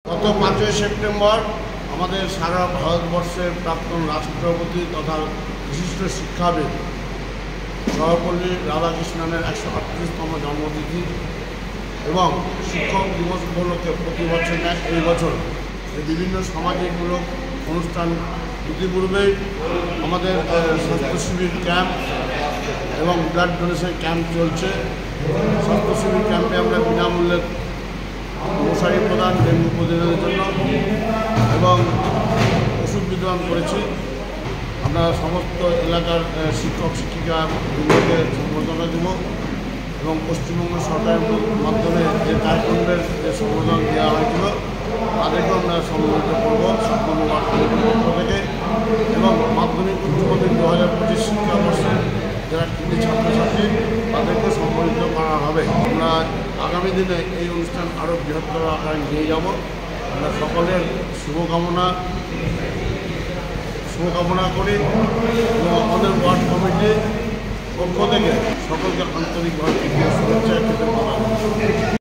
গত 5ই সেপ্টেম্বর আমাদের সারা ভারতবর্ষের প্রাক্তন রাষ্ট্রপতি তথা বিশিষ্ট শিক্ষাবিদ সর্বপল্লী রাধাকৃষ্ণনের 138তম জন্মতিথি এবং শিক্ষক দিবস উপলক্ষে প্রতি বছর এই বছর বিভিন্ন সামাজিকমূলক অনুষ্ঠান ইতিপূর্বেই আমাদের স্বাস্থ্য শিবির ক্যাম্প এবং ব্লাড ডোনেশন ক্যাম্প চলছে। স্বাস্থ্য শিবির ক্যাম্পে আমরা বিনামূল্যে মশারি প্রদান ডেঙ্গু প্রতিরোধের জন্য এবং ওষুধ বিতরণ করেছি। আমরা সমস্ত এলাকার শিক্ষক শিক্ষিকাগুলোকে সম্বর্ধনা দেব এবং পশ্চিমবঙ্গ সরকারের মাধ্যমে যে টাইকন্ডের যে সম্বোধন দেওয়া হয়েছিল তাদেরকেও আমরা সম্মানিত করব সম্পূর্ণ পক্ষ থেকে এবং মাধ্যমিক উচ্চ মাধ্যমিক 2025 শিক্ষাবর্ষে যারা কৃতি ছাত্রছাত্রী তাদেরকে সম্মানিত করা হবে। আমরা আগামী দিনে এই অনুষ্ঠান আরও বৃহত্তর আকারে নিয়ে যাব। আমরা সকলের শুভকামনা করি এবং আমাদের ওয়ার্ড কমিটির পক্ষ থেকে সকলকে আন্তরিকভাবে শুভেচ্ছা কৃতজ্ঞতা।